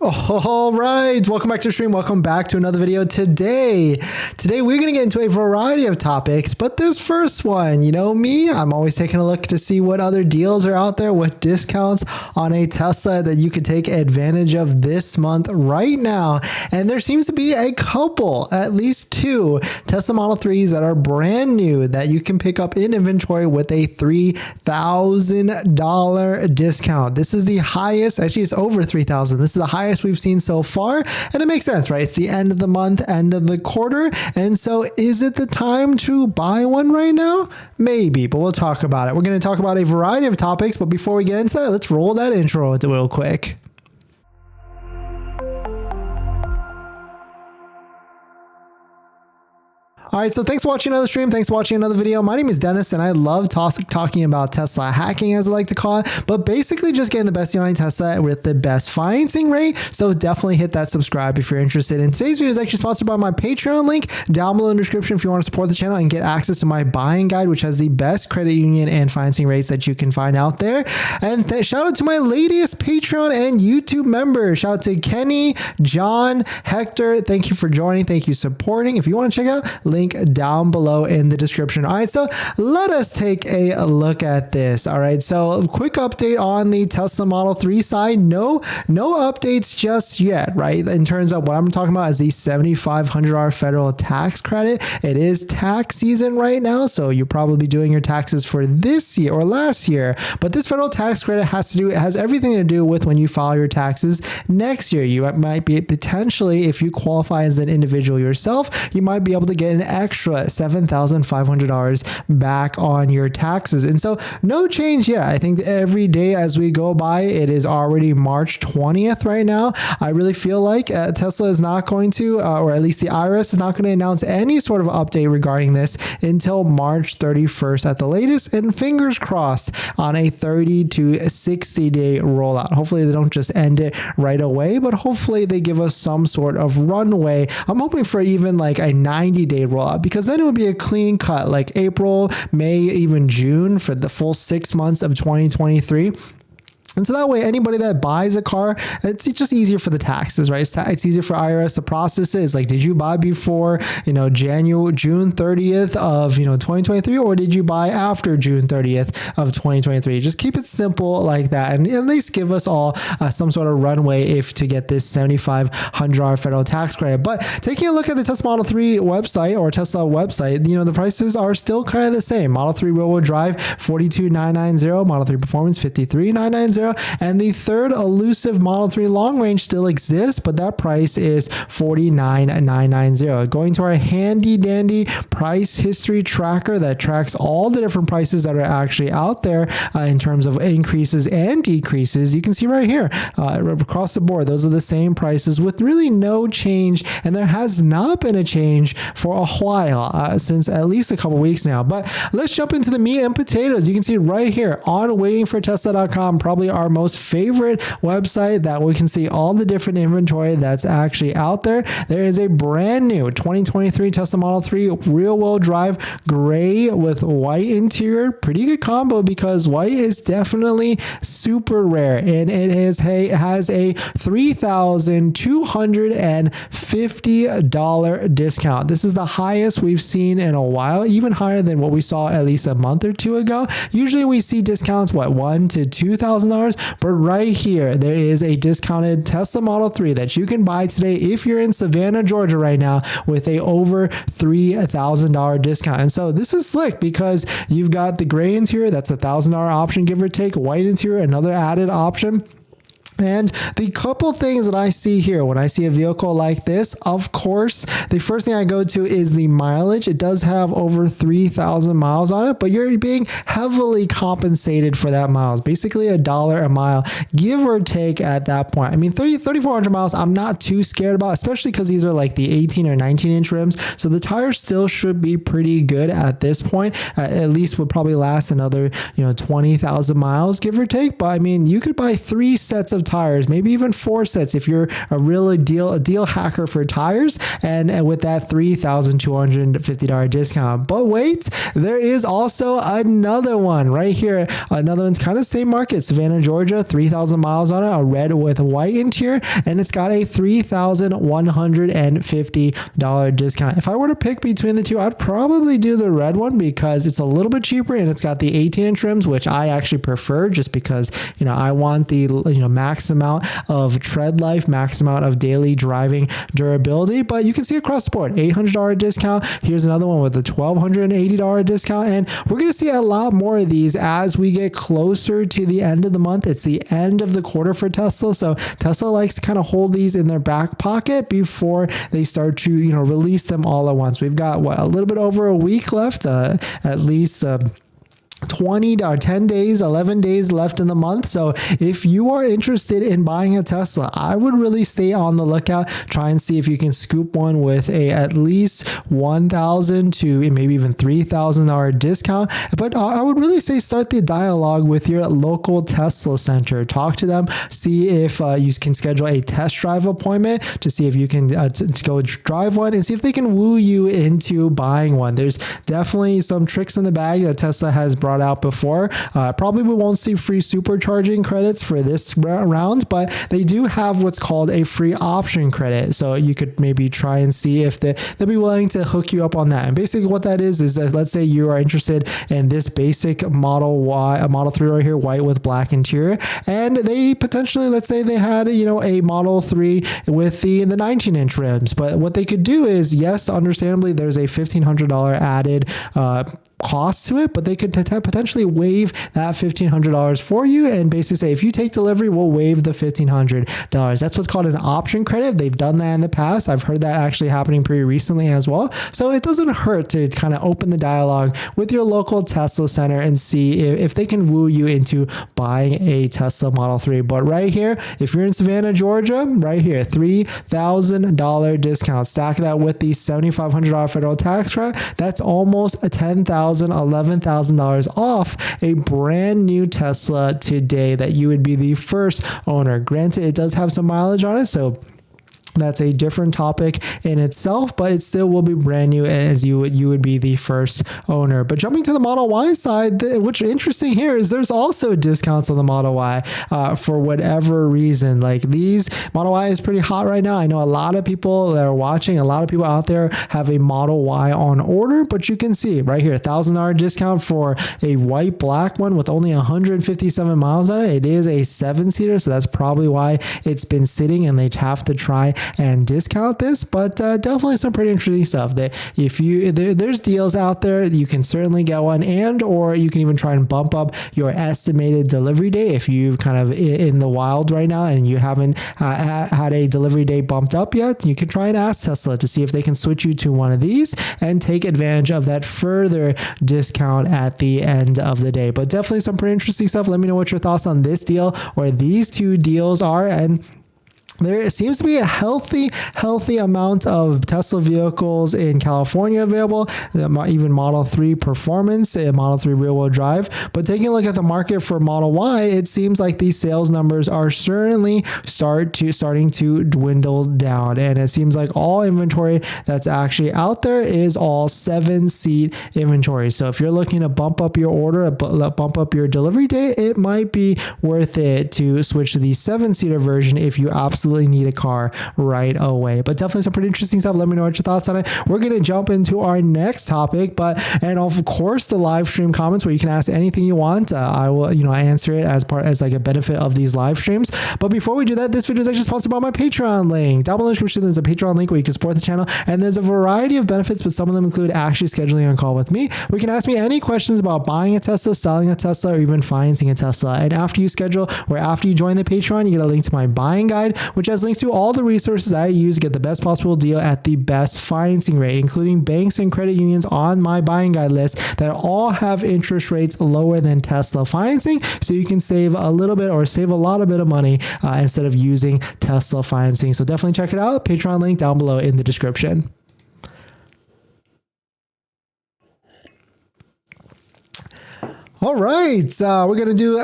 All right, welcome back to the stream. Welcome back to another video. Today we're going to get into a variety of topics, but this first one, you know me, I'm always taking a look to see what other deals are out there, what discounts on a Tesla that you could take advantage of this month right now. And there seems to be a couple, at least two Tesla Model 3s that are brand new that you can pick up in inventory with a $3,000 discount. This is the highest, actually it's over 3,000. This is the highest we've seen so far, and it makes sense, right? It's the end of the month, end of the quarter, and so is it the time to buy one right now? Maybe, but we'll talk about it. We're going to talk about a variety of topics, but before we get into that, let's roll that intro real quick. All right, so thanks for watching another stream. Thanks for watching another video. My name is Dennis, and I love talking about Tesla hacking, as I like to call it, but basically just getting the best deal on Tesla with the best financing rate. So definitely hit that subscribe if you're interested. And today's video is actually sponsored by my Patreon link down below in the description if you want to support the channel and get access to my buying guide, which has the best credit union and financing rates that you can find out there. And shout out to my latest Patreon and YouTube members. Shout out to Kenny, John, Hector. Thank you for joining. Thank you for supporting. If you want to check out, link down below in the description. All right, so let us take a look at this. All right, so a quick update on the Tesla Model 3 side. No updates just yet, right? In terms of what I'm talking about is the $7,500 federal tax credit. It is tax season right now, so you'll probably be doing your taxes for this year or last year. But this federal tax credit has everything to do with when you file your taxes next year. You might be potentially, if you qualify as an individual yourself, you might be able to get an extra $7,500 back on your taxes. And so no change yet. I think every day as we go by, it is already March 20th right now. I really feel like Tesla is not going to, or at least the IRS is not going to announce any sort of update regarding this until March 31st at the latest, and fingers crossed on a 30 to 60 day rollout. Hopefully they don't just end it right away, but hopefully they give us some sort of runway. I'm hoping for even like a 90-day rollout, because then it would be a clean cut, like April, May, even June for the full 6 months of 2023. And so that way, anybody that buys a car, it's just easier for the taxes, right? It's easier for IRS to process it. It's like, did you buy before, June 30th of, 2023, or did you buy after June 30th of 2023? Just keep it simple like that, and at least give us all some sort of runway to get this $7,500 federal tax credit. But taking a look at the Tesla Model 3 website or Tesla website, the prices are still kind of the same. Model 3 rear-wheel drive, $42,990. Model 3 Performance, $53,990. And the third elusive Model 3 long range still exists, but that price is $49,990. Going to our handy dandy price history tracker that tracks all the different prices that are actually out there in terms of increases and decreases, you can see right here across the board, those are the same prices with really no change, and there has not been a change for a while, since at least a couple weeks now. But let's jump into the meat and potatoes. You can see right here on waitingfortesla.com, probably our most favorite website that we can see all the different inventory that's actually out there. There is a brand new 2023 Tesla Model 3 rear-wheel drive gray with white interior. Pretty good combo, because white is definitely super rare, and it has a $3,250 discount. This is the highest we've seen in a while, even higher than what we saw at least a month or two ago. Usually we see discounts, $1,000 to $2,000, but right here there is a discounted Tesla Model 3 that you can buy today if you're in Savannah, Georgia right now, with a over $3,000 discount. And so this is slick, because you've got the gray interior, that's $1,000 option, give or take. White interior, another added option. And the couple things that I see here when I see a vehicle like this, of course, the first thing I go to is the mileage. It does have over 3,000 miles on it, but you're being heavily compensated for that miles, basically $1 a mile, give or take at that point. I mean, 3,400 miles, I'm not too scared about, especially because these are like the 18 or 19 inch rims. So the tires still should be pretty good at this point. At least would probably last another, 20,000 miles, give or take. But I mean, you could buy 3 sets of of tires, maybe even 4 sets if you're a deal hacker for tires, and with that $3,250 discount. But wait, there is also another one right here. Another one's kind of same market, Savannah, Georgia, 3,000 miles on it, a red with white interior, and it's got a $3,150 discount. If I were to pick between the two, I'd probably do the red one because it's a little bit cheaper and it's got the 18-inch rims, which I actually prefer just because, I want the, max amount of tread life, max amount of daily driving durability. But you can see across the board, $800 discount. Here's another one with a $1,280 discount. And we're going to see a lot more of these as we get closer to the end of the month. It's the end of the quarter for Tesla. So Tesla likes to kind of hold these in their back pocket before they start to, release them all at once. We've got a little bit over a week left, at least 20 or 10 days, 11 days left in the month. So if you are interested in buying a Tesla, I would really stay on the lookout. Try and see if you can scoop one with at least $1,000 to maybe even $3,000 discount. But I would really say start the dialogue with your local Tesla center. Talk to them, see if you can schedule a test drive appointment to see if you can go drive one and see if they can woo you into buying one. There's definitely some tricks in the bag that Tesla has brought out before. Probably we won't see free supercharging credits for this round, but they do have what's called a free option credit. So you could maybe try and see if they'll be willing to hook you up on that. And basically what that is that let's say you are interested in this basic Model Y, a Model 3 right here, white with black interior, and they potentially, let's say they had, a Model 3 with the 19-inch rims. But what they could do is, yes, understandably, there's a $1,500 added cost to it, but they could potentially waive that $1,500 for you and basically say, if you take delivery, we'll waive the $1,500. That's what's called an option credit. They've done that in the past. I've heard that actually happening pretty recently as well. So it doesn't hurt to kind of open the dialogue with your local Tesla center and see if they can woo you into buying a Tesla Model 3. But right here, if you're in Savannah, Georgia, right here, $3,000 discount. Stack that with the $7,500 federal tax credit. That's almost a $10,000, $11,000 off a brand new Tesla today that you would be the first owner. Granted, it does have some mileage on it, so that's a different topic in itself, but it still will be brand new as you would be the first owner. But jumping to the Model Y side, what's interesting here is there's also discounts on the Model Y for whatever reason. Like these, Model Y is pretty hot right now. I know a lot of people that are watching, a lot of people out there have a Model Y on order, but you can see right here, $1,000 discount for a white black one with only 157 miles on it. It is a 7-seater, so that's probably why it's been sitting and they have to try and discount this, but definitely some pretty interesting stuff. That if there's deals out there, you can certainly get one, and or you can even try and bump up your estimated delivery date if you've kind of in the wild right now and you haven't had a delivery date bumped up yet. You can try and ask Tesla to see if they can switch you to one of these and take advantage of that further discount at the end of the day. But definitely some pretty interesting stuff. Let me know what your thoughts on this deal or these two deals are, and there seems to be a healthy amount of Tesla vehicles in California available, even Model 3 Performance and Model 3 rear-wheel drive. But taking a look at the market for Model Y, it seems like these sales numbers are certainly starting to dwindle down. And it seems like all inventory that's actually out there is all 7-seat inventory. So if you're looking to bump up your order, bump up your delivery date, it might be worth it to switch to the 7-seater version if you absolutely need a car right away. But definitely some pretty interesting stuff. Let me know what your thoughts on it. We're going to jump into our next topic, and of course the live stream comments where you can ask anything you want. I will, answer it as like a benefit of these live streams. But before we do that, this video is actually sponsored by my Patreon link. Down below in the description, there's a Patreon link where you can support the channel, and there's a variety of benefits, but some of them include actually scheduling a call with me. We can ask me any questions about buying a Tesla, selling a Tesla, or even financing a Tesla. And after you schedule or after you join the Patreon, you get a link to my buying guide, which has links to all the resources I use to get the best possible deal at the best financing rate, including banks and credit unions on my buying guide list that all have interest rates lower than Tesla financing, so you can save a little bit or save a lot of money instead of using Tesla financing. So definitely check it out. Patreon link down below in the description. All right, we're gonna do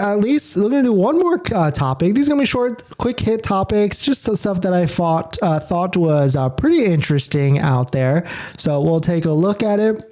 one more topic. These are gonna be short, quick hit topics, just the stuff that I thought was pretty interesting out there. So we'll take a look at it.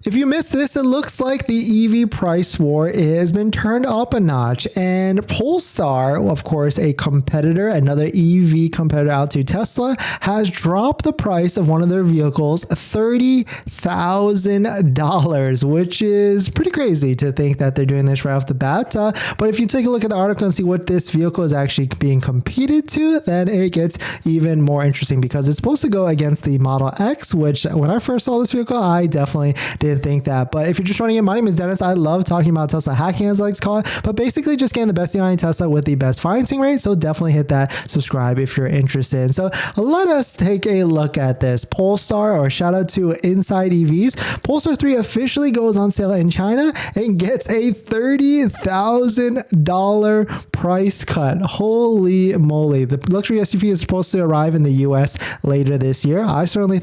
If you missed this, it looks like the EV price war has been turned up a notch, and Pulsar, of course, a competitor, another EV competitor out to Tesla, has dropped the price of one of their vehicles $30,000, which is pretty crazy to think that they're doing this right off the bat. But if you take a look at the article and see what this vehicle is actually being competed to, then it gets even more interesting because it's supposed to go against the Model X, which when I first saw this vehicle, I definitely didn't think that. But if you're just joining in, my name is Dennis. I love talking about Tesla hacking, as I like to call it, but basically just getting the best deal on Tesla with the best financing rate. So definitely hit that subscribe if you're interested. So let us take a look at this. Pulsar, or shout out to Inside EVs. Pulsar 3 officially goes on sale in China and gets a $30,000 price cut. Holy moly. The luxury SUV is supposed to arrive in the US later this year. I certainly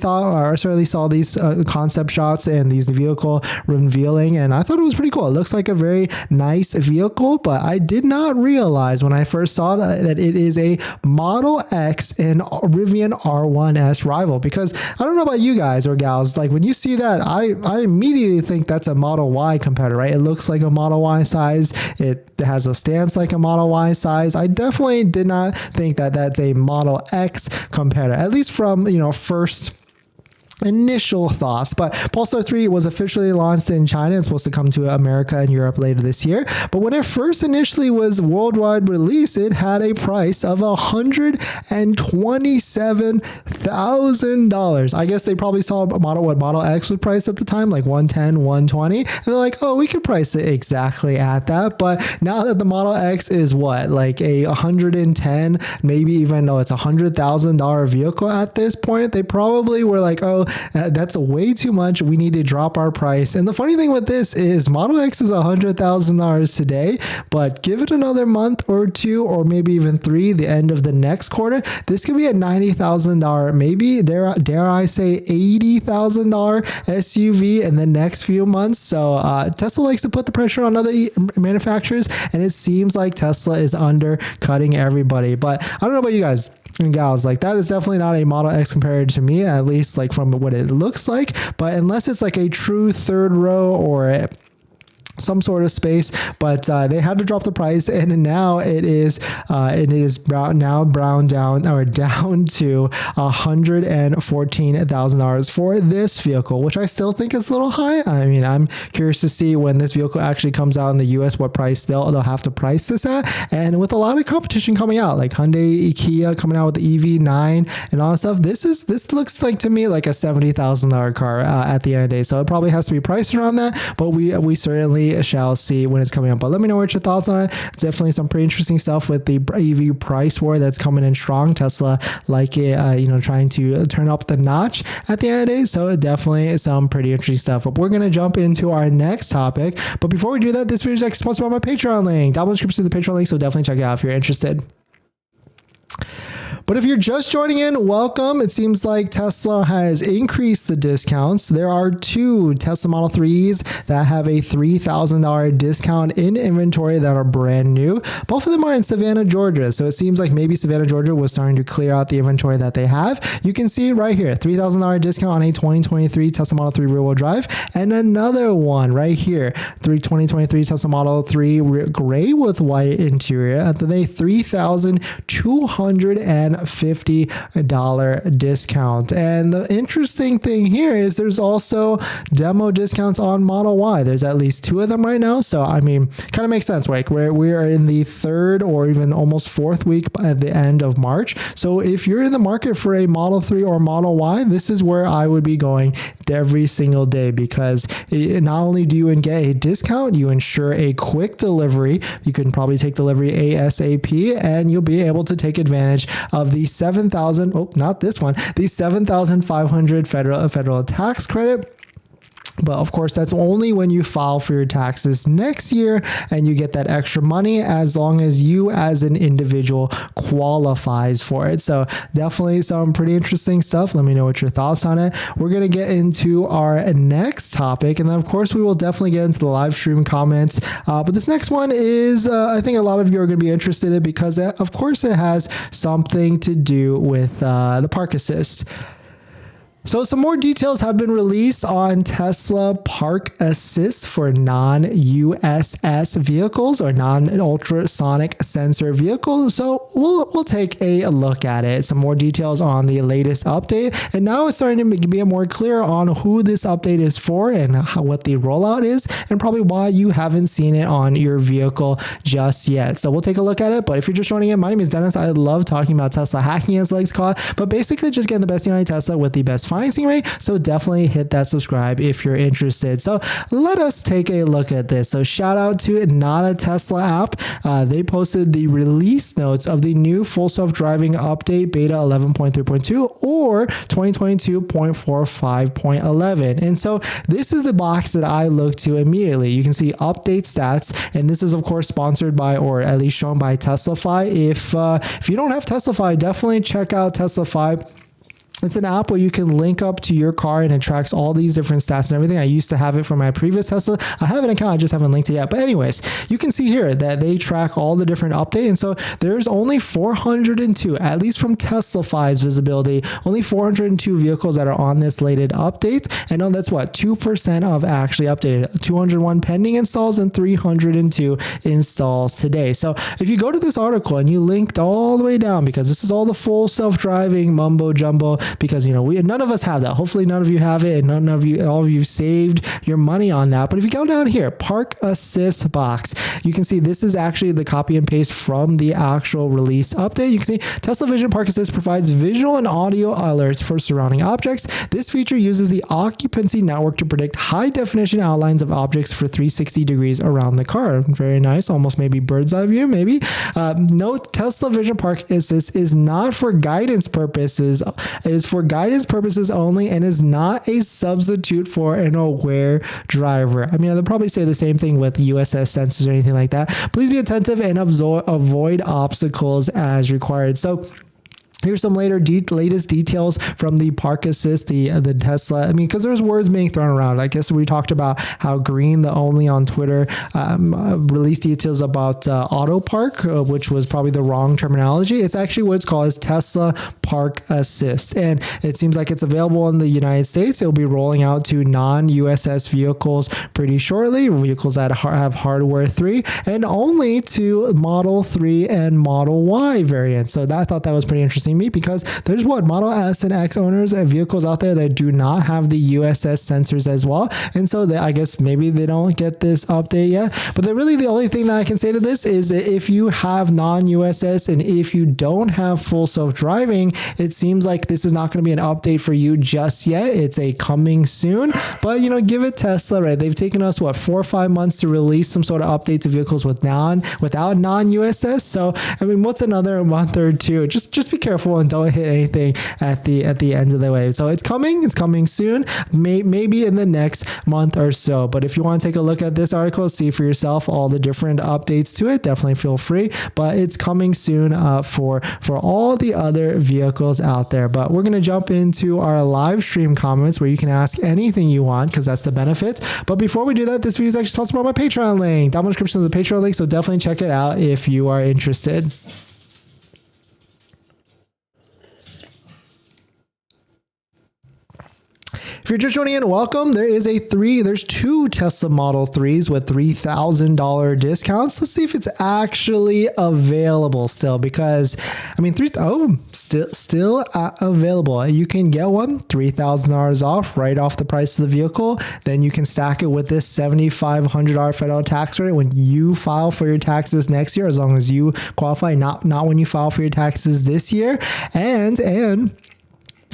saw these concept shots and these vehicle revealing, and I thought it was pretty cool. It looks like a very nice vehicle, but I did not realize when I first saw that it is a Model X and Rivian R1S rival, because I don't know about you guys or gals, like when you see that, I immediately think that's a Model Y competitor, right? It looks like a Model Y size. It has a stance like a Model Y size. I definitely did not think that that's a Model X competitor, at least from, first initial thoughts. But Pulsar 3 was officially launched in China. It's supposed to come to America and Europe later this year. But when it first initially was worldwide released, it had a price of $127,000. I guess they probably saw what Model X was priced at the time, like 110, 120. And they're like, oh, we could price it exactly at that. But now that the Model X is like a 110, maybe even though it's $100,000 vehicle at this point, they probably were like, oh, that's way too much. We need to drop our price. And the funny thing with this is Model X is $100,000 today, but give it another month or two, or maybe even three, the end of the next quarter, this could be a $90,000, maybe dare I say $80,000 SUV in the next few months. So Tesla likes to put the pressure on other manufacturers, and it seems like Tesla is undercutting everybody. But I don't know about you guys and gals, like that is definitely not a Model X compared to me, at least like from what it looks like. But unless it's like a true third row or some sort of space, but they had to drop the price, and now it is down to $114,000 for this vehicle, which I still think is a little high. I mean, I'm curious to see when this vehicle actually comes out in the US what price they'll have to price this at. And with a lot of competition coming out, like Hyundai, Kia coming out with the EV9 and all that stuff, this looks like to me like a $70,000 car at the end of the day. So it probably has to be priced around that, but we certainly shall see when it's coming up. But let me know what your thoughts on it. It's definitely some pretty interesting stuff with the EV price war that's coming in strong. Tesla like it, trying to turn up the notch at the end of the day. So definitely some pretty interesting stuff. But we're going to jump into our next topic. But before we do that, this video is actually sponsored by my Patreon link. Down in the description is the Patreon link, so definitely check it out if you're interested. But if you're just joining in, welcome. It seems like Tesla has increased the discounts. There are two Tesla Model 3s that have a $3,000 discount in inventory that are brand new. Both of them are in Savannah, Georgia. So it seems like maybe Savannah, Georgia was starting to clear out the inventory that they have. You can see right here, $3,000 discount on a 2023 Tesla Model 3 rear-wheel drive. And another one right here, 2023 Tesla Model 3 gray with white interior at the $3,250 discount. And the interesting thing here is there's also demo discounts on Model Y. There's at least two of them right now. So I mean, kind of makes sense, right? We are in the third or even almost fourth week at the end of March. So if you're in the market for a Model 3 or Model Y, this is where I would be going every single day, because not only do you get a discount, you ensure a quick delivery. You can probably take delivery ASAP, and you'll be able to take advantage of the the $7,500 federal tax credit. But of course, that's only when you file for your taxes next year and you get that extra money as long as you as an individual qualifies for it. So definitely some pretty interesting stuff. Let me know what your thoughts on it. We're going to get into our next topic. And then of course, we will definitely get into the live stream comments. But this next one is, I think a lot of you are going to be interested in because of course it has something to do with the park assist. So some more details have been released on Tesla Park Assist for non-USS vehicles or non-ultrasonic sensor vehicles. So we'll take a look at it. Some more details on the latest update. And now it's starting to be more clear on who this update is for and what the rollout is and probably why you haven't seen it on your vehicle just yet. So we'll take a look at it. But if you're just joining in, my name is Dennis. I love talking about Tesla hacking, as I like to call it, but basically just getting the best United Tesla with the best financing rate. So definitely hit that subscribe if you're interested. So let us take a look at this. So shout out to Not a Tesla app. They posted the release notes of the new full self-driving update beta 11.3.2 or 2022.45.11. And so this is the box that I look to immediately. You can see update stats, and this is of course sponsored by, or at least shown by Teslafy. If you don't have Teslafy, definitely check out Teslafy. It's an app where you can link up to your car and it tracks all these different stats and everything. I used to have it for my previous Tesla. I have an account, I just haven't linked it yet. But anyways, you can see here that they track all the different updates. And so there's only 402, at least from Teslafy's visibility, only 402 vehicles that are on this latest update. And that's what, 2% of actually updated. 201 pending installs and 302 installs today. So if you go to this article and you linked all the way down, because this is all the full self-driving mumbo jumbo, because none of us have that. Hopefully none of you have it, and all of you saved your money on that. But if you go down here, Park Assist box, you can see this is actually the copy and paste from the actual release update. You can see Tesla Vision Park Assist provides visual and audio alerts for surrounding objects. This feature uses the occupancy network to predict high definition outlines of objects for 360 degrees around the car. Very nice, almost maybe bird's eye view, maybe. Note, Tesla Vision Park Assist is not for guidance purposes. Is for guidance purposes only and is not a substitute for an aware driver. I mean, they'll probably say the same thing with USS sensors or anything like that. Please be attentive and avoid obstacles as required. So here's some latest details from the Park Assist, the Tesla. I mean, because there's words being thrown around. I guess we talked about how Green, the Only on Twitter, released details about Auto Park, which was probably the wrong terminology. It's actually what it's called is Tesla Park Assist. And it seems like it's available in the United States. It'll be rolling out to non-USS vehicles pretty shortly, vehicles that have hardware 3, and only to Model 3 and Model Y variants. So I thought that was pretty interesting me, because there's Model S and X owners and vehicles out there that do not have the USS sensors as well, and so I guess maybe they don't get this update yet. But really the only thing that I can say to this is that if you have non-USS and if you don't have full self-driving, it seems like this is not going to be an update for you just yet. It's a coming soon, but give it Tesla, right? They've taken us 4 or 5 months to release some sort of update to vehicles without non-USS. So I mean, what's another month or two? Just be careful and don't hit anything at the end of the way. So it's coming soon, maybe in the next month or so. But if you want to take a look at this article, see for yourself all the different updates to it, definitely feel free. But it's coming soon for all the other vehicles out there. But we're going to jump into our live stream comments where you can ask anything you want, because that's the benefit. But before we do that, this video is actually sponsored by my Patreon link. Down in the description is the Patreon link, so definitely check it out if you are interested. If you're just joining in, welcome. There's two Tesla Model 3s with $3,000 discounts. Let's see if it's actually available still, because I mean, still available. You can get one $3,000 off right off the price of the vehicle. Then you can stack it with this $7,500 federal tax credit when you file for your taxes next year, as long as you qualify, not when you file for your taxes this year. And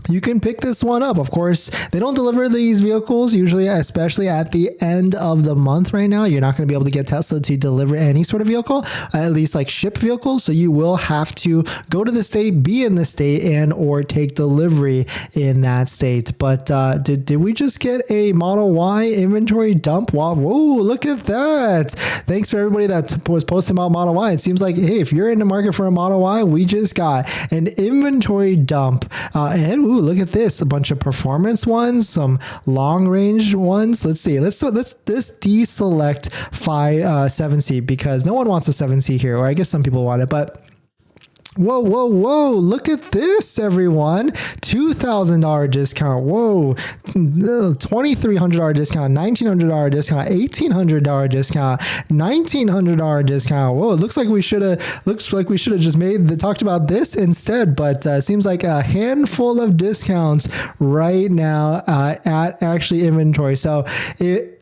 you can pick this one up. Of course, they don't deliver these vehicles usually, especially at the end of the month. Right now, you're not going to be able to get Tesla to deliver any sort of vehicle, at least like ship vehicles. So you will have to go to the state, be in the state, and or take delivery in that state. But did we just get a Model Y inventory dump? Wow, whoa, look at that. Thanks for everybody that was posting about Model Y. It seems like, hey, if you're in the market for a Model Y, we just got an inventory dump. And ooh, look at this, a bunch of performance ones, some long range ones. Let's see, let's deselect 7C because no one wants a 7C here, or I guess some people want it, but whoa, whoa, whoa, look at this, everyone. $2,000 discount. Whoa, $2,300 discount, $1,900 discount, $1,800 discount, $1,900 discount. Whoa, it looks like we should have just talked about this instead, but seems like a handful of discounts right now at actually inventory. So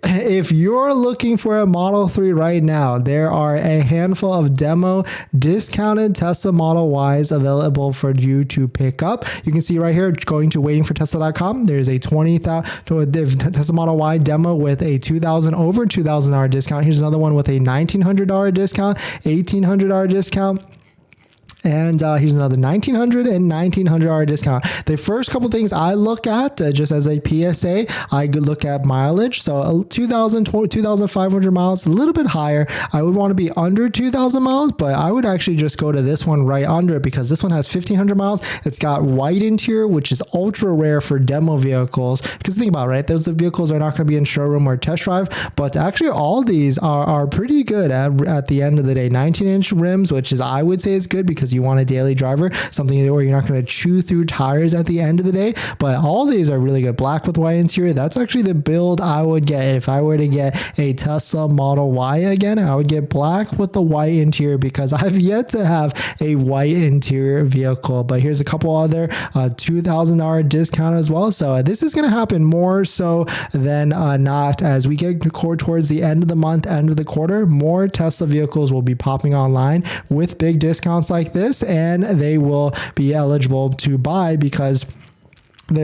if you're looking for a Model 3 right now, there are a handful of demo discounted Tesla Model Ys available for you to pick up. You can see right here, going to waitingfortesla.com, there's a Tesla Model Y demo with a over $2,000 discount. Here's another one with a $1,900 discount, $1,800 discount. And here's another $1,900 and $1,900 discount. The first couple things I look at, just as a PSA, I could look at mileage. So 2,500 miles, a little bit higher. I would want to be under 2,000 miles, but I would actually just go to this one right under it because this one has 1,500 miles. It's got white interior, which is ultra rare for demo vehicles. Because think about it, right? Those vehicles are not going to be in showroom or test drive, but actually all these are pretty good at the end of the day. 19-inch rims, which is I would say is good because you want a daily driver, something where you're not going to chew through tires at the end of the day. But all these are really good. Black with white interior, that's actually the build I would get if I were to get a Tesla Model Y again. I would get black with the white interior because I've yet to have a white interior vehicle. But here's a couple other $2,000 discount as well. So this is going to happen more so than not as we get towards the end of the month, end of the quarter. More Tesla vehicles will be popping online with big discounts like this, and they will be eligible to buy because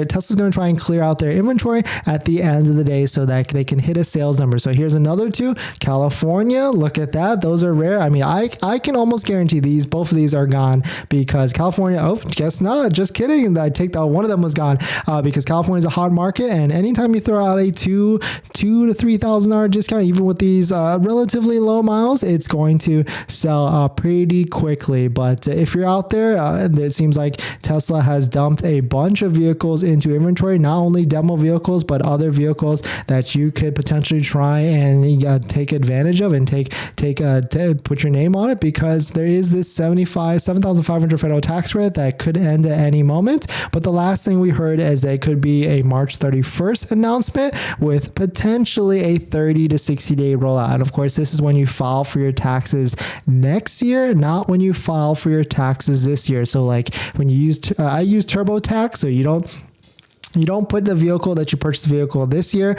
Tesla's going to try and clear out their inventory at the end of the day so that they can hit a sales number. So here's another two. California, look at that. Those are rare. I mean, I can almost guarantee both of these are gone because California, oh, guess not. Just kidding. I take that one of them was gone because California is a hot market, and anytime you throw out a $2,000 to $3,000 discount, even with these relatively low miles, it's going to sell pretty quickly. But if you're out there, it seems like Tesla has dumped a bunch of vehicles into inventory, not only demo vehicles but other vehicles that you could potentially try and take advantage of and put your name on it, because there is this $7,500 federal tax credit that could end at any moment. But the last thing we heard is that it could be a March 31st announcement with potentially a 30 to 60 day rollout. And of course, this is when you file for your taxes next year, not when you file for your taxes this year. So like when you use I use TurboTax, so you don't put the vehicle that you purchased the vehicle this year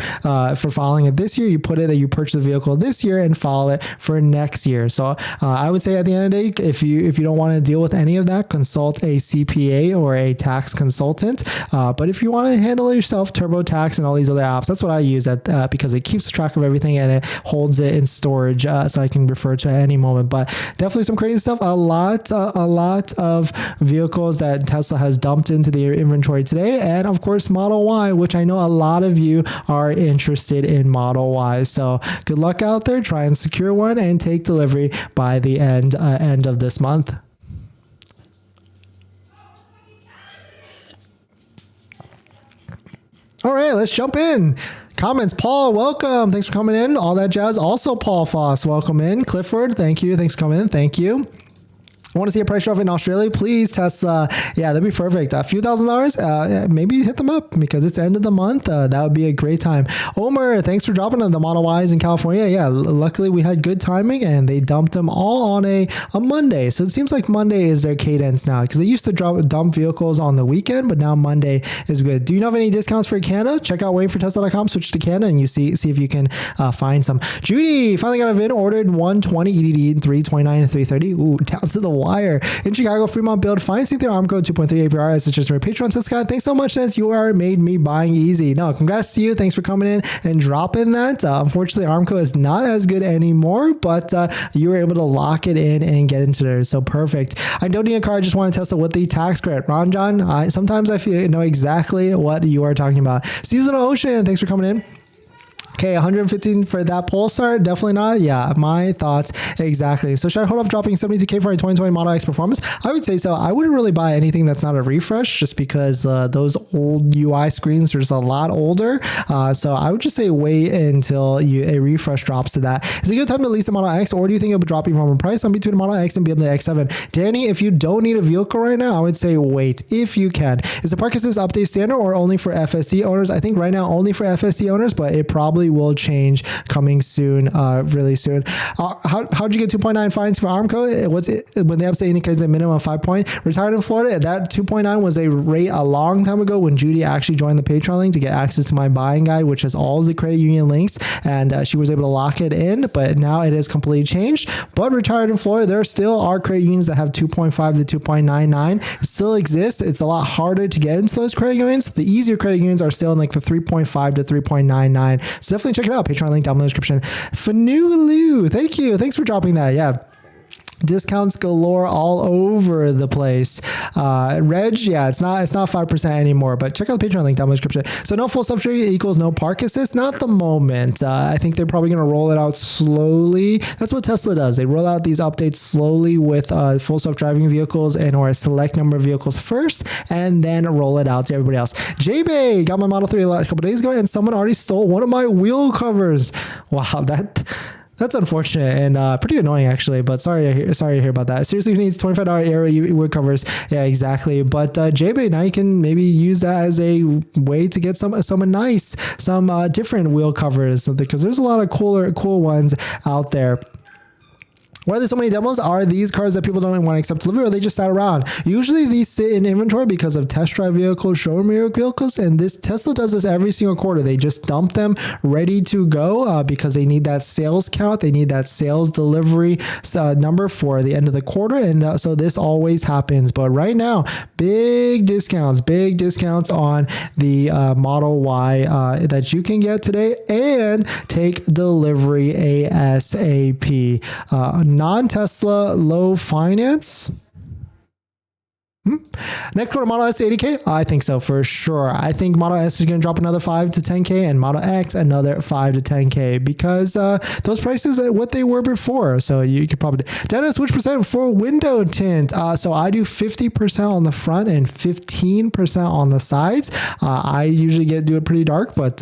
for filing it this year. You put it that you purchased the vehicle this year and file it for next year. So I would say at the end of the day, if you don't want to deal with any of that, consult a CPA or a tax consultant. But if you want to handle it yourself, TurboTax and all these other apps, that's what I use because it keeps track of everything and it holds it in storage so I can refer to it at any moment. But definitely some crazy stuff. A lot of vehicles that Tesla has dumped into the inventory today, and of course Model Y, which I know a lot of you are interested in Model Y. So good luck out there. Try and secure one and take delivery by the end of this month. All right, let's jump in. Comments. Paul, welcome. Thanks for coming in. All that jazz. Also, Paul Foss, welcome in. Clifford, thank you. Thanks for coming in. Thank you. I want to see a price drop in Australia, please, Tesla. Yeah, that'd be perfect. A few $1,000s, maybe hit them up because it's end of the month. That would be a great time. Omer, thanks for dropping on the Model Ys in California. Yeah, luckily we had good timing and they dumped them all on a Monday. So it seems like Monday is their cadence now because they used to dump vehicles on the weekend, but now Monday is good. Do you know of any discounts for Canada? Check out waitingfortesla.com, switch to Canada, and you see if you can find some. Judy, finally got a VIN, ordered 120 EDD 329 and 330. Ooh, down to the wire. supplier. In Chicago, Fremont build, financing through Armco 2.3 APR as just our Patreon. So Scott, thanks so much, Dennis. You are made me buying easy. No, congrats to you. Thanks for coming in and dropping that. Unfortunately, Armco is not as good anymore, but you were able to lock it in and get into there. So perfect. I don't need a car. I just want to test it with the tax credit. Ron John, sometimes I know exactly what you are talking about. Seasonal Ocean, thanks for coming in. Okay, 115 for that Pulsar? Definitely not. Yeah, my thoughts exactly. So should I hold off dropping 72K for a 2020 Model X performance? I would say so. I wouldn't really buy anything that's not a refresh just because those old UI screens are just a lot older. So I would just say wait until a refresh drops to that. Is it a good time to lease the Model X, or do you think it'll be dropping from a price on between the Model X and BMW X7? Danny, if you don't need a vehicle right now, I would say wait if you can. Is the park assist update standard or only for FSD owners? I think right now only for FSD owners, but it probably will change coming soon, really soon. How'd you get 2.9 fines for Armco? What's it when the update indicates a minimum of 5 point? Retired in Florida, that 2.9 was a rate a long time ago when Judy actually joined the Patreon link to get access to my buying guide, which has all the credit union links, and she was able to lock it in, but now it has completely changed. But retired in Florida, there still are credit unions that have 2.5 to 2.99. It still exists. It's a lot harder to get into those credit unions. The easier credit unions are still in like the 3.5 to 3.99. So definitely check it out. Patreon link down in the description. Fanulu, thank you. Thanks for dropping that. Yeah. Discounts galore all over the place. Reg, yeah, it's not 5% anymore, but check out the Patreon link down in the description. So no full self-driving equals no park assist? Not the moment. I think they're probably going to roll it out slowly. That's what Tesla does. They roll out these updates slowly with full self-driving vehicles and or a select number of vehicles first, and then roll it out to everybody else. J-Bay got my Model 3 a couple days ago, and someone already stole one of my wheel covers. Wow, that's unfortunate and pretty annoying actually, but sorry to hear about that. Seriously, who needs $25 Aero wood covers? Yeah, exactly. But JB, now you can maybe use that as a way to get some different wheel covers, because there's a lot of cool ones out there. Why are there so many demos? Are these cars that people don't want to accept delivery, or they just sat around? Usually these sit in inventory because of test drive vehicles, showroom vehicles, and this Tesla does this every single quarter. They just dump them ready to go because they need that sales count. They need that sales delivery number for the end of the quarter, and so this always happens. But right now, big discounts on the Model Y that you can get today and take delivery ASAP. Non-Tesla low finance. Next quarter, Model S 80K? I think so for sure. I think Model S is going to drop another 5 to 10K and Model X another 5 to 10K because those prices are what they were before. So you could probably Dennis, which percent for window tint? So I do 50% on the front and 15% on the sides. I usually do it pretty dark, but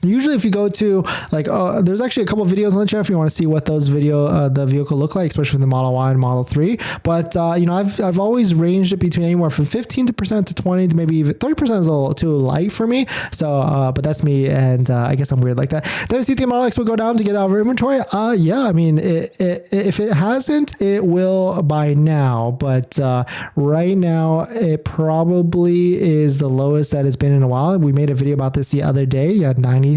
usually if you go to there's actually a couple of videos on the channel if you want to see what those the vehicle look like, especially the Model Y and Model 3. But I've always ranged it between anywhere from 15% to 20 to maybe even 30% is a little too light for me. So but that's me, and I guess I'm weird like that. Then I see the Model X will go down to get out of inventory. Yeah, I mean if it hasn't, it will by now. But right now it probably is the lowest that it's been in a while. We made a video about this the other day. You had 90,890.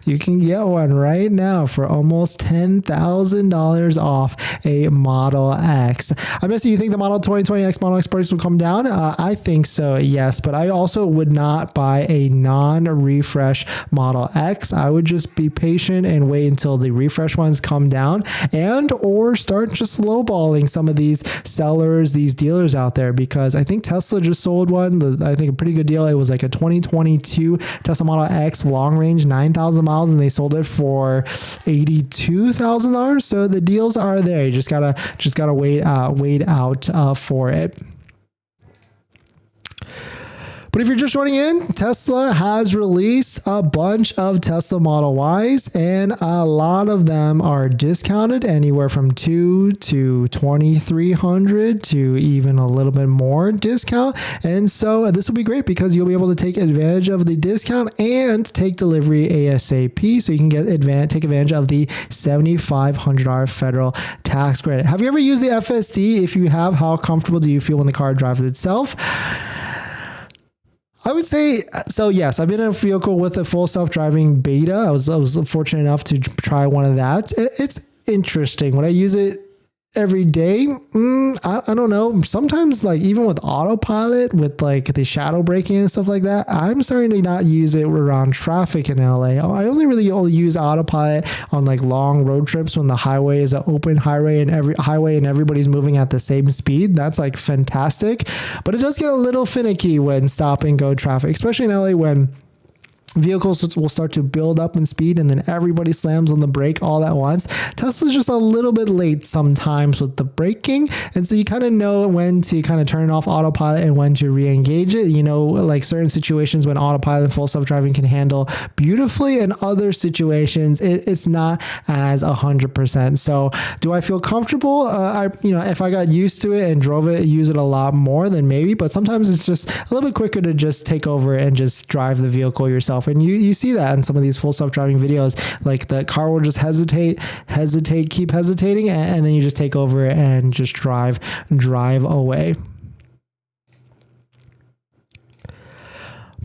You can get one right now for almost $10,000 off a Model X. I'm guessing you think the Model 2020 X Model X price will come down? I think so, yes, but I also would not buy a non-refresh Model X. I would just be patient and wait until the refresh ones come down, and or start just lowballing some of these sellers, these dealers out there, because I think Tesla just sold one. I think a pretty good deal. It was like a 2022 Tesla Model X long range, 9,000 miles, and they sold it for $82,000. So the deals are there. You just gotta wait out for it. But if you're just joining in, Tesla has released a bunch of Tesla Model Ys, and a lot of them are discounted anywhere from $2,000 to $2,300 to even a little bit more discount. And so this will be great because you'll be able to take advantage of the discount and take delivery ASAP, so you can take advantage of the $7,500 federal tax credit. Have you ever used the FSD? If you have, how comfortable do you feel when the car drives itself? I would say, so yes, I've been in a vehicle with a full self-driving beta. I was fortunate enough to try one of that. interesting. Would I use it every day? I don't know. Sometimes, like even with autopilot, with like the shadow braking and stuff like that, I'm starting to not use it around traffic in LA. I only use autopilot on like long road trips when the highway is an open highway and everybody's moving at the same speed. That's like fantastic. But it does get a little finicky when stop and go traffic, especially in LA when vehicles will start to build up in speed and then everybody slams on the brake all at once. Tesla's just a little bit late sometimes with the braking, and so you kind of know when to kind of turn off autopilot and when to re-engage it. You know, like certain situations when autopilot and full self-driving can handle beautifully, and other situations it's not as 100%. So do I feel comfortable? If I got used to it and drove it, use it a lot more, then maybe, but sometimes it's just a little bit quicker to just take over and just drive the vehicle yourself. And you see that in some of these full self-driving videos, like the car will just hesitate, keep hesitating, and then you just take over and just drive away.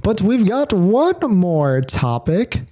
But we've got one more topic.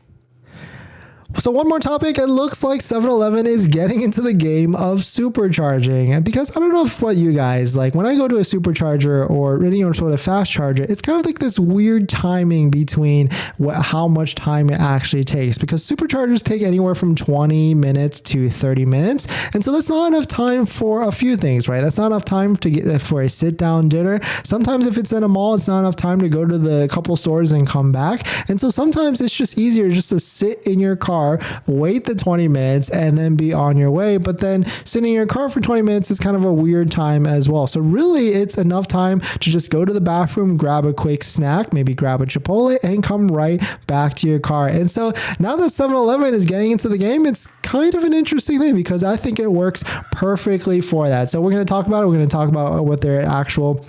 So one more topic, it looks like 7-Eleven is getting into the game of supercharging. And because I don't know what you guys like, when I go to a supercharger or any sort of fast charger, it's kind of like this weird timing between how much time it actually takes, because superchargers take anywhere from 20 minutes to 30 minutes. And so that's not enough time for a few things, right? That's not enough time to get for a sit down dinner. Sometimes if it's in a mall, it's not enough time to go to the couple stores and come back. And so sometimes it's just easier just to sit in your car, wait the 20 minutes and then be on your way. But then sitting in your car for 20 minutes is kind of a weird time as well. So really it's enough time to just go to the bathroom, grab a quick snack, maybe grab a Chipotle, and come right back to your car. And so now that 7-Eleven is getting into the game, it's kind of an interesting thing because I think it works perfectly for that. So we're going to talk about it. We're going to talk about what their actual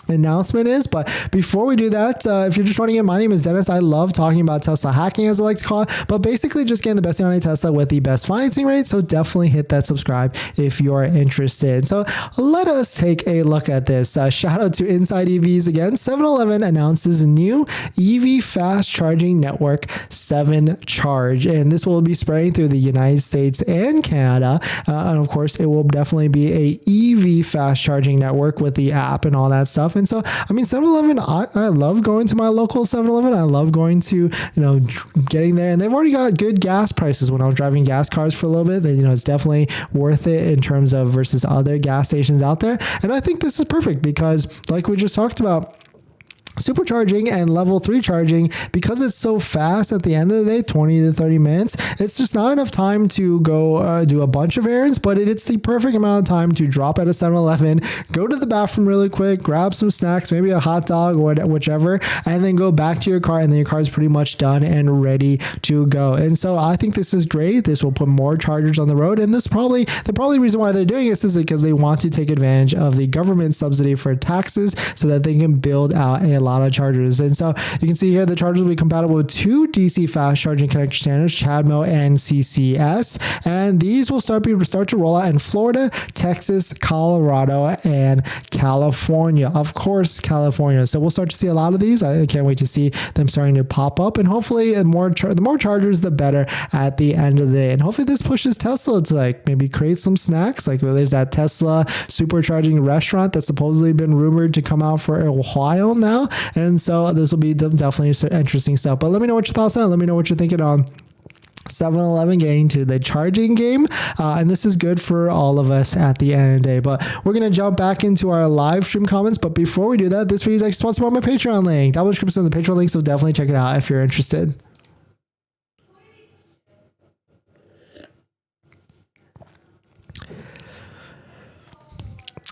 announcement is. But before we do that, if you're just joining in, my name is Dennis. I love talking about Tesla hacking, as I like to call it, but basically just getting the best deal on a Tesla with the best financing rate. So definitely hit that subscribe if you're interested. So let us take a look at this. Shout out to Inside EVs again. 7-Eleven announces new EV fast charging network, 7Charge, and this will be spreading through the United States and Canada. And of course, it will definitely be a EV fast charging network with the app and all that stuff. And so, I mean, 7-Eleven, I love going to my local 7-Eleven. I love going to, getting there. And they've already got good gas prices. When I was driving gas cars for a little bit, then, it's definitely worth it in terms of versus other gas stations out there. And I think this is perfect because, like we just talked about, supercharging and level 3 charging, because it's so fast at the end of the day, 20 to 30 minutes, it's just not enough time to go do a bunch of errands, but it's the perfect amount of time to drop at a 7-Eleven, go to the bathroom really quick, grab some snacks, maybe a hot dog or whichever, and then go back to your car, and then your car is pretty much done and ready to go. And so I think this is great. This will put more chargers on the road, and this probably reason why they're doing this is because they want to take advantage of the government subsidy for taxes so that they can build out a lot of chargers. And so you can see here the chargers will be compatible with 2 DC fast charging connector standards, CHAdeMO and CCS, and these will start to roll out in Florida, Texas, Colorado, and California. Of course, California. So we'll start to see a lot of these. I can't wait to see them starting to pop up, and hopefully the more chargers, the better at the end of the day. And hopefully this pushes Tesla to like maybe create some snacks. Like there's that Tesla supercharging restaurant that's supposedly been rumored to come out for a while now. And so this will be definitely interesting stuff. But let me know what your thoughts are. Let me know what you're thinking on 7-Eleven getting to the charging game. And this is good for all of us at the end of the day. But we're going to jump back into our live stream comments. But before we do that, this video is actually sponsored by my Patreon link. Double description in the Patreon link. So definitely check it out if you're interested.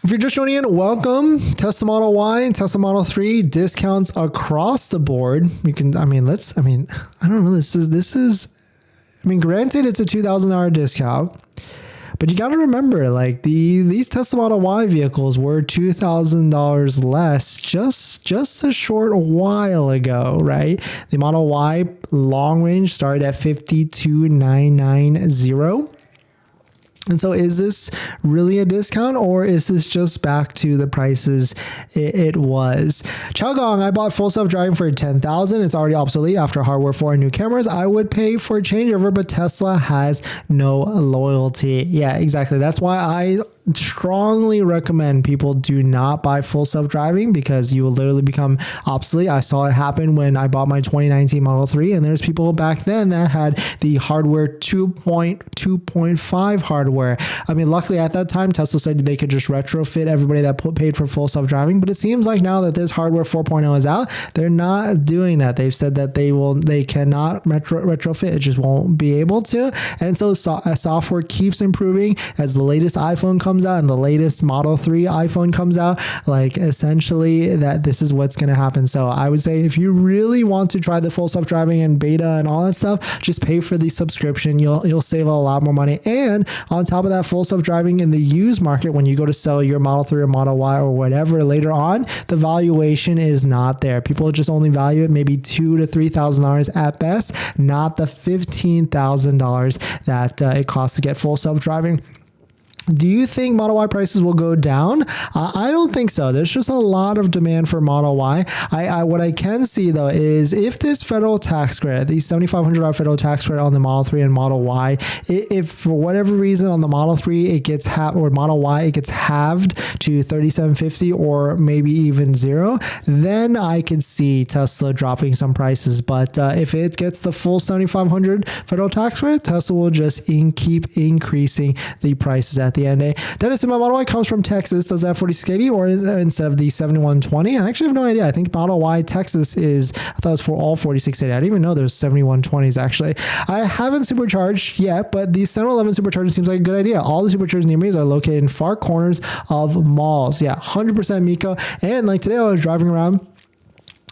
If you're just joining in, welcome. Tesla Model Y and Tesla Model 3 discounts across the board. You can, I don't know. This is, granted it's a $2,000 discount, but you got to remember, like these Tesla Model Y vehicles were $2,000 less just a short while ago, right? The Model Y long range started at $52,990. And so is this really a discount, or is this just back to the prices it was? Chaogong, I bought full self-driving for $10,000. It's already obsolete after hardware 4 and new cameras. I would pay for a changeover, but Tesla has no loyalty. Yeah, exactly. That's why I strongly recommend people do not buy full self-driving, because you will literally become obsolete. I saw it happen when I bought my 2019 Model 3, and there's people back then that had the hardware 2.5 hardware. I mean, luckily at that time, Tesla said they could just retrofit everybody that paid for full self-driving, but it seems like now that this hardware 4.0 is out, they're not doing that. They've said that they cannot retrofit. It just won't be able to. And so software keeps improving as the latest iPhone comes out and the latest Model 3 iPhone comes out. Like, essentially, that this is what's going to happen. So I would say if you really want to try the full self-driving and beta and all that stuff, just pay for the subscription. You'll save a lot more money. And on top of that, full self-driving in the used market, when you go to sell your Model 3 or Model Y or whatever later on, the valuation is not there. People just only value it maybe $2,000 to $3,000 at best, not the $15,000 that it costs to get full self-driving. Do you think Model Y prices will go down? I don't think so. There's just a lot of demand for Model Y. What I can see though is if this federal tax credit, the $7,500 federal tax credit on the Model 3 and Model Y, if for whatever reason on the Model 3 it gets or Model Y it gets halved to $3,750 or maybe even zero, then I could see Tesla dropping some prices. But if it gets the full $7,500 federal tax credit, Tesla will just keep increasing the prices at the end. Dennis, my Model Y comes from Texas. Does that have 4680 or instead of the 7120? I actually have no idea. I think Model Y Texas is, I thought it was for all 4680. I didn't even know there's 7120s actually. I haven't supercharged yet, but the 7-Eleven supercharger seems like a good idea. All the superchargers near me are located in far corners of malls. Yeah, 100% Miko. And like today I was driving around,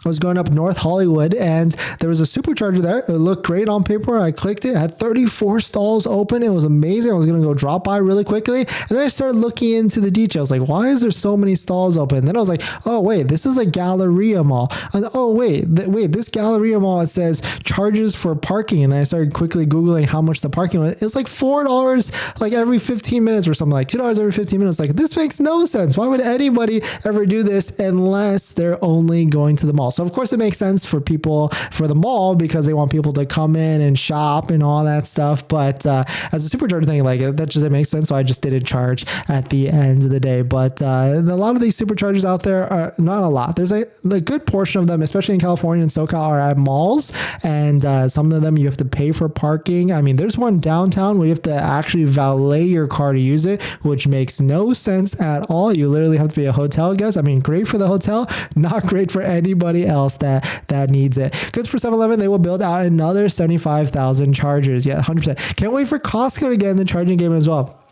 I was going up North Hollywood and there was a supercharger there. It looked great on paper. I clicked it, had 34 stalls open. It was amazing. I was going to go drop by really quickly. And then I started looking into the details. Like, why is there so many stalls open? And then I was like, oh, wait, this is a Galleria mall. And oh, wait, this Galleria mall, it says charges for parking. And then I started quickly Googling how much the parking was. It was like $4 like every 15 minutes or something, like $2 every 15 minutes. Like, this makes no sense. Why would anybody ever do this unless they're only going to the mall? So of course it makes sense for people for the mall because they want people to come in and shop and all that stuff. But as a supercharger thing, like that just makes sense. So I just didn't charge at the end of the day. But a lot of these superchargers out there are not a lot. There's a good portion of them, especially in California and SoCal, are at malls, and some of them you have to pay for parking. I mean, there's one downtown where you have to actually valet your car to use it, which makes no sense at all. You literally have to be a hotel guest. I mean, great for the hotel, not great for anybody else that needs it. Good for 7-Eleven. They will build out another 75,000 chargers. Yeah, 100%. Can't wait for Costco to get in the charging game as well.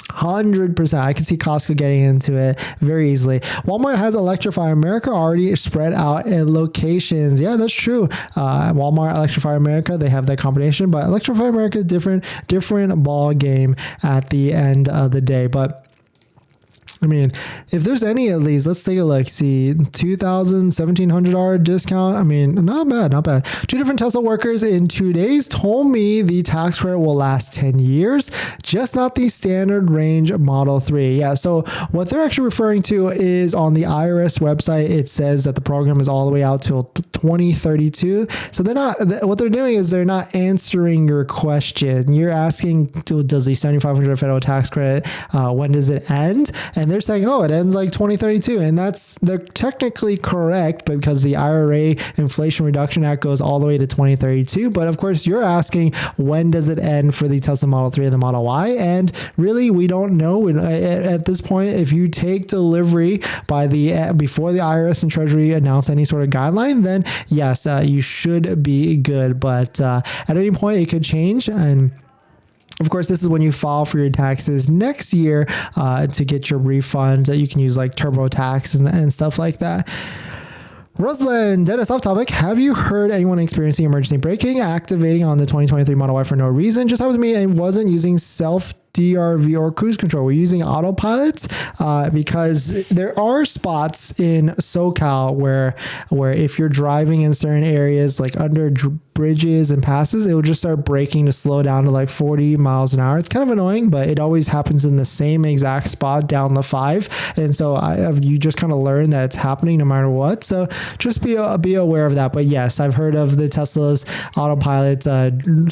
100%. I can see Costco getting into it very easily. Walmart has Electrify America already spread out in locations. Yeah, that's true. Walmart, Electrify America, they have that combination, but Electrify America is different ball game at the end of the day. But I mean, if there's any of these, let's take a look. See, $2,000, $1,700 discount. I mean, not bad, not bad. 2 different Tesla workers in 2 days told me the tax credit will last 10 years, just not the standard range Model 3. Yeah, so what they're actually referring to is on the IRS website, it says that the program is all the way out till 2032. So they're not, what they're doing is they're not answering your question. You're asking, does the $7,500 federal tax credit, when does it end? And they're saying, oh, it ends like 2032. And they're technically correct because the IRA Inflation Reduction Act goes all the way to 2032. But of course, you're asking, when does it end for the Tesla Model 3 and the Model Y? And really, we don't know. At this point, if you take delivery before the IRS and Treasury announce any sort of guideline, then yes, you should be good. But at any point, it could change. And of course, this is when you file for your taxes next year to get your refund. You can use like TurboTax and stuff like that. Rosalind, Dennis, off topic. Have you heard anyone experiencing emergency braking, activating on the 2023 Model Y for no reason? Just happened to me and wasn't using DRV or cruise control. We're using autopilots because there are spots in SoCal where if you're driving in certain areas like under bridges and passes, it will just start braking to slow down to like 40 miles an hour. It's kind of annoying, but it always happens in the same exact spot down the 5. And so you just kind of learn that it's happening no matter what. So just be aware of that. But yes, I've heard of the Tesla's autopilot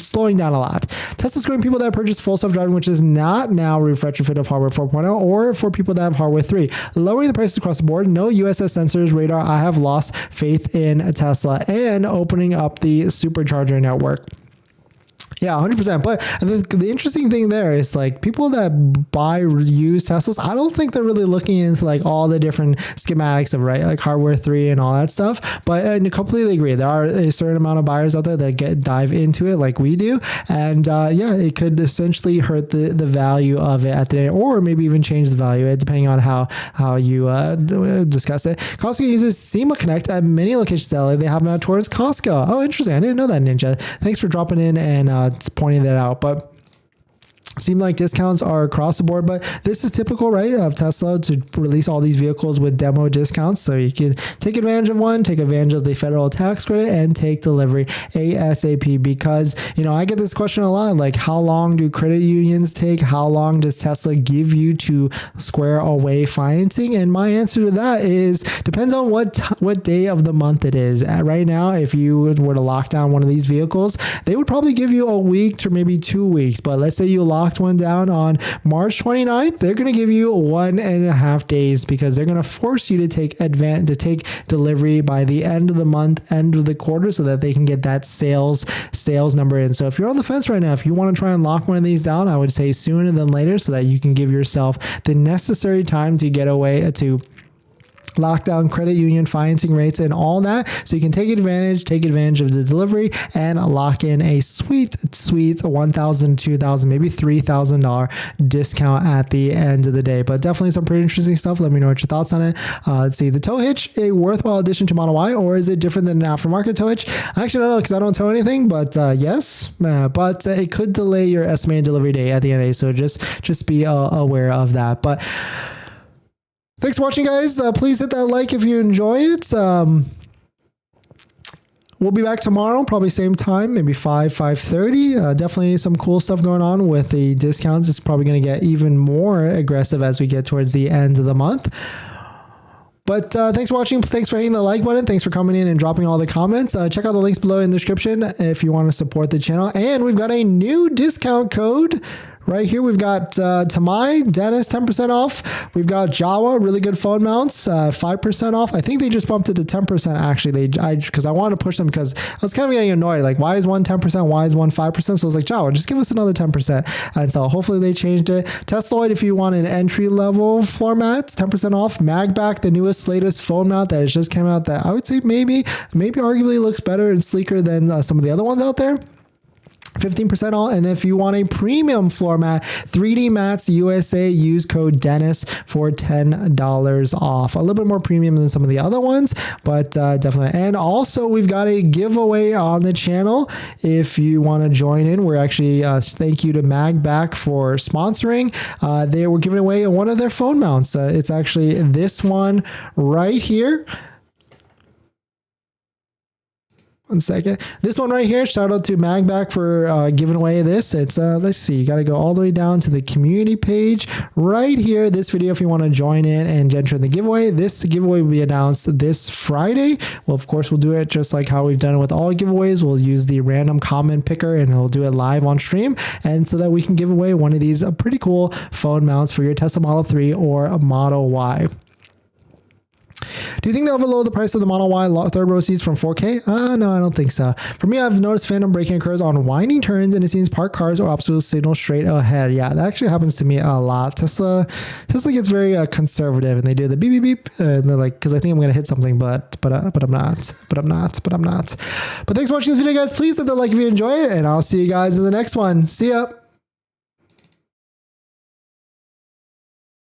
slowing down a lot. Tesla's screwing people that purchase full self-driving, which is not now retrofit of hardware 4.0, or for people that have hardware 3. Lowering the prices across the board, no USS sensors, radar. I have lost faith in Tesla, and opening up the supercharger network. Yeah, 100%. But the interesting thing there is like people that buy used Teslas, I don't think they're really looking into like all the different schematics of like hardware 3 and all that stuff. But I completely agree. There are a certain amount of buyers out there that dive into it like we do. And yeah, it could essentially hurt the value of it at the end, or maybe even change the value depending on how you discuss it. Costco uses SEMA Connect at many locations in LA. They have them out towards Costco. Oh, interesting. I didn't know that, Ninja. Thanks for dropping in and pointing that out. But seem like discounts are across the board, but this is typical, right, of Tesla to release all these vehicles with demo discounts. So you can take advantage of one, take advantage of the federal tax credit, and take delivery ASAP. Because, you know, I get this question a lot, like how long do credit unions take? How long does Tesla give you to square away financing? And my answer to that is depends on what day of the month it is. Right now, if you were to lock down one of these vehicles, they would probably give you a week to maybe 2 weeks. But let's say you locked one down on March 29th, they're going to give you 1.5 days, because they're going to force you to take delivery by the end of the month, end of the quarter, so that they can get that sales number in. So if you're on the fence right now, if you want to try and lock one of these down, I would say sooner than later, so that you can give yourself the necessary time to get away to lockdown credit union financing rates and all that, so you can take advantage of the delivery and lock in a sweet $1,000, $2,000, maybe $3,000 discount at the end of the day. But definitely some pretty interesting stuff. Let me know what your thoughts on it. Let's see, the tow hitch a worthwhile addition to Model Y, or is it different than an aftermarket tow hitch? I actually don't know, because I don't tow anything, but yes, but it could delay your estimated delivery date at the end of the day, so just be aware of that. But thanks for watching, guys. Please hit that like if you enjoy it. We'll be back tomorrow, probably same time, maybe 5:30. Definitely some cool stuff going on with the discounts. It's probably going to get even more aggressive as we get towards the end of the month. But thanks for watching. Thanks for hitting the like button. Thanks for coming in and dropping all the comments. Check out the links below in the description if you want to support the channel. And we've got a new discount code. Right here, we've got Tamai, Dennis, 10% off. We've got Jawa, really good phone mounts, 5% off. I think they just bumped it to 10% actually. Because I wanted to push them, because I was kind of getting annoyed. Like, why is one 10%? Why is one 5%? So I was like, Jawa, just give us another 10%. And so hopefully they changed it. Tesloid, if you want an entry level floor mat, 10% off. MAGBAK, the latest phone mount that has just came out, that I would say maybe arguably looks better and sleeker than some of the other ones out there. 15% off. And if you want a premium floor mat, 3D Mats USA, use code Dennis for $10 off. A little bit more premium than some of the other ones, but definitely. And also, we've got a giveaway on the channel. If you want to join in, we're actually thank you to MAGBAK for sponsoring. They were giving away one of their phone mounts. It's actually this one right here. One second. This one right here, shout out to MAGBAK for giving away this. It's let's see, you got to go all the way down to the community page right here. This video, if you want to join in and enter in the giveaway. This giveaway will be announced this Friday. Well, of course, we'll do it just like how we've done it with all giveaways. We'll use the random comment picker, and we'll do it live on stream, and so that we can give away one of these pretty cool phone mounts for your Tesla Model 3 or a Model Y. Do you think they'll ever lower the price of the Model Y third row seats from 4K? No, I don't think so. For me, I've noticed phantom braking occurs on winding turns, and it seems parked cars or obstacle signal straight ahead. Yeah, that actually happens to me a lot. Tesla gets very conservative, and they do the beep beep beep, and they're like, because I think I'm gonna hit something, but I'm not. But thanks for watching this video, guys. Please hit the like if you enjoy it, and I'll see you guys in the next one. See ya.